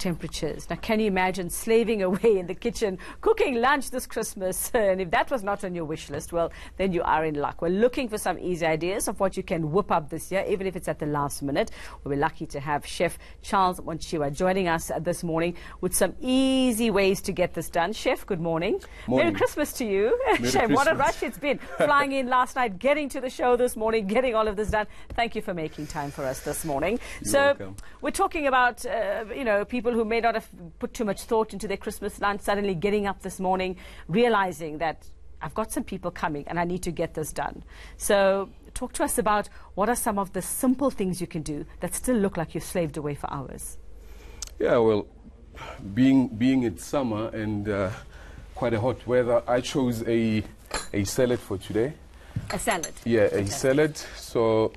temperatures. Now, can you imagine slaving away in the kitchen, cooking lunch this Christmas? And if that was not on your wish list, well, then you are in luck. We're looking for some easy ideas of what you can whip up this year, even if it's at the last minute. We're lucky to have Chef Charles Monchiwa joining us this morning with some easy ways to get this done. Chef, good morning. Merry Christmas to you. Chef, what a rush it's been. Flying in last night, getting to the show this morning, getting all of this done. Thank you for making time for us this morning. You're welcome. We're talking about, people who may not have put too much thought into their Christmas lunch, suddenly getting up this morning, realizing that I've got some people coming and I need to get this done. So talk to us about what are some of the simple things you can do that still look like you've slaved away for hours. Yeah, well, being it's summer and quite a hot weather, I chose a salad for today. A salad? Yeah, a salad. So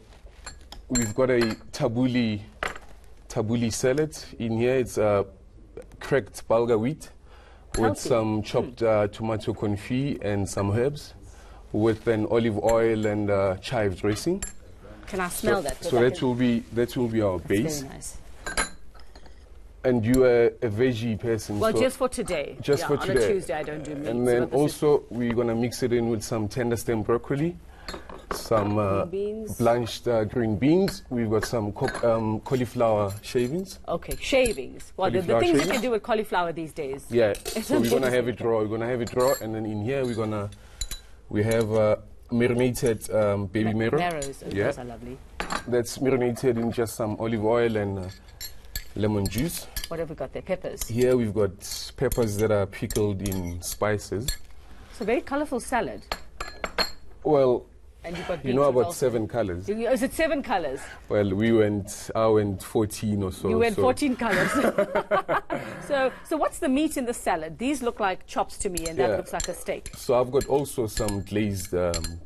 we've got a tabbouleh salad in here. It's cracked bulgur wheat with some chopped tomato confit and some herbs, with an olive oil and chive dressing. Can I smell that? So that will be our base. Very nice. And you are a veggie person. Well, so just for today. Just for today. On a Tuesday I don't do meat. And then also we're gonna mix it in with some tender stem broccoli, some blanched green beans. We've got some cauliflower shavings. Okay, shavings. Well, the things you can do with cauliflower these days. Yeah. So we're gonna have it raw. And then in here we have marinated baby marrow. Marrows. Yeah. Those are lovely. That's marinated in just some olive oil and lemon juice. What have we got there? Peppers. Here we've got peppers that are pickled in spices. It's a very colourful salad. Well, and you've got about 7 colours. Is it 7 colours? Well, I went 14 or so. You went 14 colours. So what's the meat in the salad? These look like chops to me, and that looks like a steak. So I've got also some glazed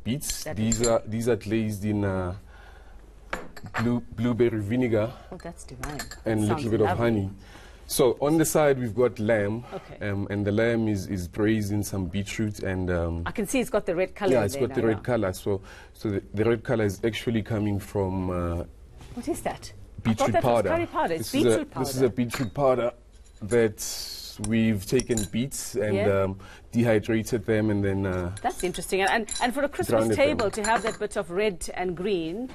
beets. These are glazed in blueberry vinegar. Oh, that's divine. And a little bit of honey. So on the side we've got lamb, and the lamb is braised in some beetroot and. I can see it's got the red colour. Yeah, it's got the red colour. So the red colour is actually coming from. What is that? Beetroot powder. Curry powder. It's beetroot powder. This is a beetroot powder that we've taken beets and dehydrated them and then. That's interesting. And for a Christmas table to have that bit of red and green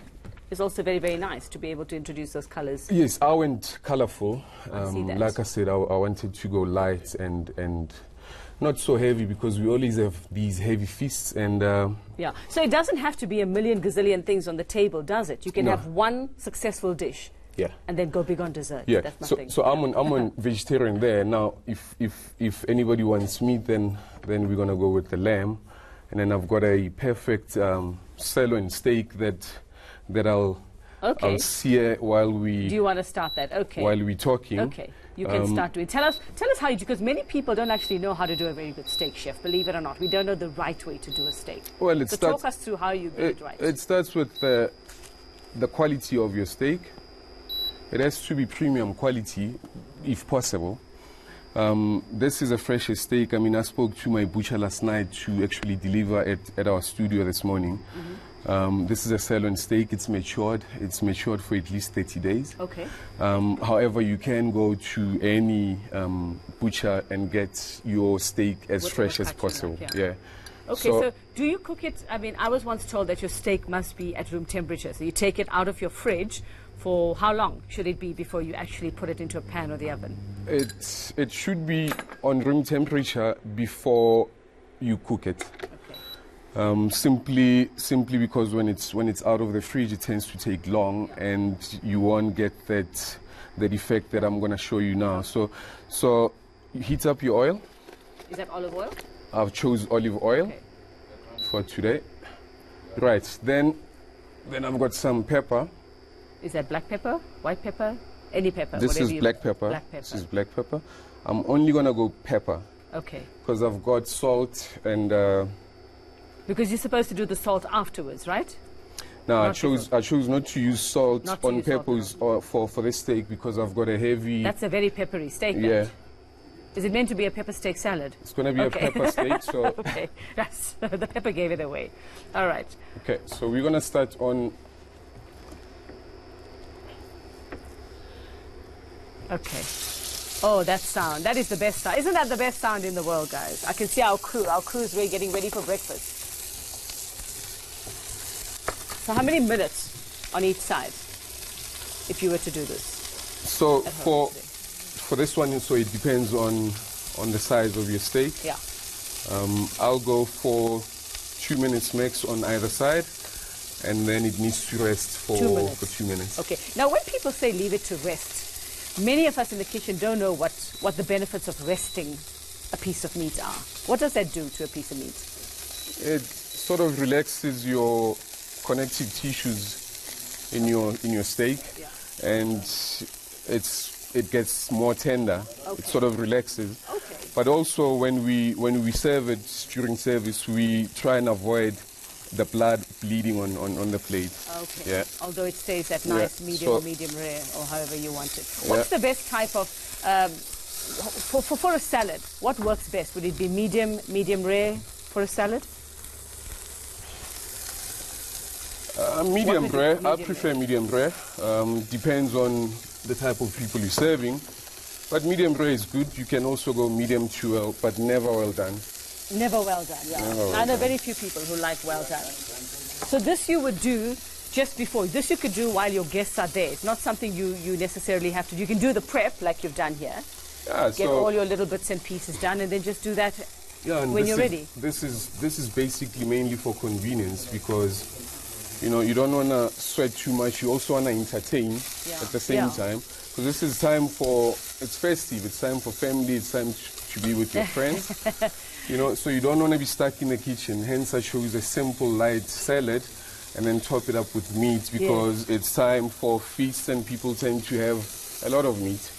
is also very, very nice to be able to introduce those colours. Yes, I went colourful. Like I said, I wanted to go light and not so heavy because we always have these heavy feasts and. Yeah, so it doesn't have to be a million gazillion things on the table, does it? You can have one successful dish. Yeah. And then go big on dessert. Yeah. That's my thing. So I'm on vegetarian there. Now, if anybody wants meat, then we're gonna go with the lamb, and then I've got a perfect sirloin steak that I'll sear while we. Do you want to start that? Okay. While we're talking. Okay. You can start doing. Tell us how you do, because many people don't actually know how to do a very good steak, chef. Believe it or not, we don't know the right way to do a steak. Well, talk us through how you do it right. It starts with the quality of your steak. It has to be premium quality, if possible. This is a fresh steak. I mean, I spoke to my butcher last night to actually deliver at our studio this morning. This is a sirloin steak. It's matured. It's matured for at least 30 days. Okay. However, you can go to any butcher and get your steak as fresh as possible. Yeah. Okay, so do you cook it? I mean, I was once told that your steak must be at room temperature. So you take it out of your fridge. For how long should it be before you actually put it into a pan or the oven? It should be on room temperature before you cook it. Okay. Simply because when it's out of the fridge, it tends to take long, and you won't get that effect that I'm going to show you now. So you heat up your oil. Is that olive oil? I've chose olive oil for today. Right. Then I've got some pepper. Is that black pepper, white pepper, any pepper? This is black pepper. This is black pepper. I'm only going to go pepper. Okay. Because I've got salt and... because you're supposed to do the salt afterwards, right? No, I chose not to use salt on peppers for this steak because I've got a heavy... That's a very peppery steak. Yeah. Is it meant to be a pepper steak salad? It's going to be a pepper steak, so... Okay, the pepper gave it away. All right. Okay, so we're going to start on... Okay. Oh, that sound. That is the best sound. Isn't that the best sound in the world, guys? I can see our crew. Our crew is really getting ready for breakfast. So how many minutes on each side if you were to do this? So for this one, so it depends on the size of your steak. Yeah. I'll go for 2 minutes max on either side, and then it needs to rest for 2 minutes. for 2 minutes. Okay. Now, when people say leave it to rest, many of us in the kitchen don't know what the benefits of resting a piece of meat are. What does that do to a piece of meat? It sort of relaxes your connective tissues in your steak, Yeah. and it gets more tender. Okay. It sort of relaxes. Okay. But also when we serve it during service, we try and avoid the blood bleeding on the plate. Okay. Yeah. Although it stays at Yeah. nice, medium, So- or medium rare, or however you want it. Yeah. What's the best type of for a salad? What works best? Would it be medium rare for a salad? Medium What is it? rare. I Medium prefer medium rare. Depends on the type of people you're serving. But medium rare is good. You can also go medium to well, but never well done. Never well done, yeah. Never well I know done. very few people who like well done. So this you would do just before. This you could do while your guests are there. It's not something you necessarily have to do. You can do the prep like you've done here. Yeah, Get all your little bits and pieces done and then just do that yeah, and when this you're is- ready. This is basically mainly for convenience because you don't want to sweat too much. You also want to entertain Yeah. at the same Yeah. time because this is time it's festive. It's time for family. It's time to be with your friends. So you don't want to be stuck in the kitchen. Hence, I chose a simple, light salad and then top it up with meat because it's time for feasts and people tend to have a lot of meat.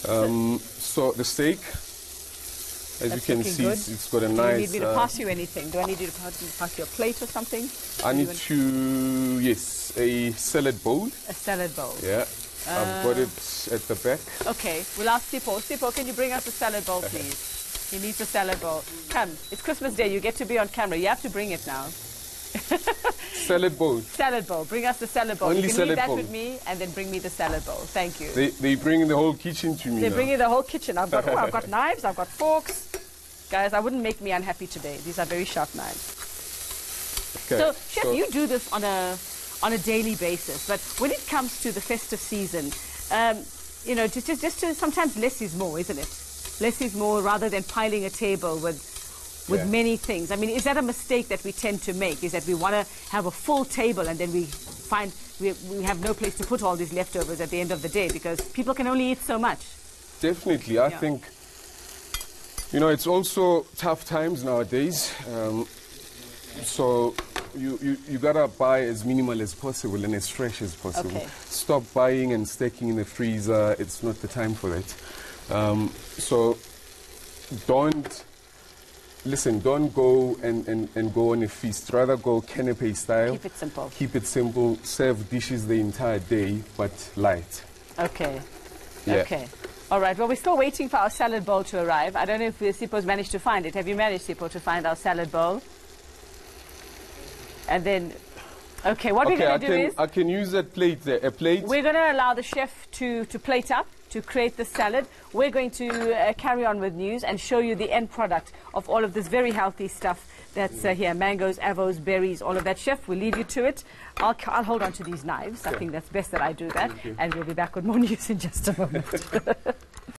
So the steak, as you That's can looking see, good. it's got a Do you nice. need me to pass you anything? Do I need you to pass you a plate or something? I need want- to, yes, a salad bowl. A salad bowl. Yeah, I've got it at the back. Okay, we'll ask Sipho. Sipho, can you bring us a salad bowl, please? He needs a salad bowl. Come, it's Christmas Day. You get to be on camera. You have to bring it now. Salad bowl. Salad bowl. Bring us the salad bowl. Only you can salad leave that bowl. with me and then bring me the salad bowl. Thank you. They bring the whole kitchen to me They now. bring you the whole kitchen. I've got knives. I've got forks. Guys, I wouldn't make me unhappy today. These are very sharp knives. Okay, So, Chef, you do this on a daily basis, but when it comes to the festive season, just to, sometimes less is more, isn't it? Less is more rather than piling a table with Yeah. many things. I mean, is that a mistake that we tend to make? Is that we want to have a full table and then we find we have no place to put all these leftovers at the end of the day because people can only eat so much. Definitely, I Yeah. think, it's also tough times nowadays. So you gotta buy as minimal as possible and as fresh as possible. Okay. Stop buying and stacking in the freezer. It's not the time for it. So don't go and go on a feast. Rather go canapé style. Keep it simple. Keep it simple. Serve dishes the entire day, but light. Okay. Yeah. Okay. All right. Well, we're still waiting for our salad bowl to arrive. I don't know if Sipho's managed to find it. Have you managed, Sipho, to find our salad bowl? And then, okay, what we're going to do is I can use that plate there. A plate. we're going to allow the chef to plate up, to create the salad. We're going to carry on with news and show you the end product of all of this very healthy stuff that's here. Mangoes, avos, berries, all of that. Chef, we'll leave you to it. I'll hold on to these knives. I think that's best that I do that. And we'll be back with more news in just a moment.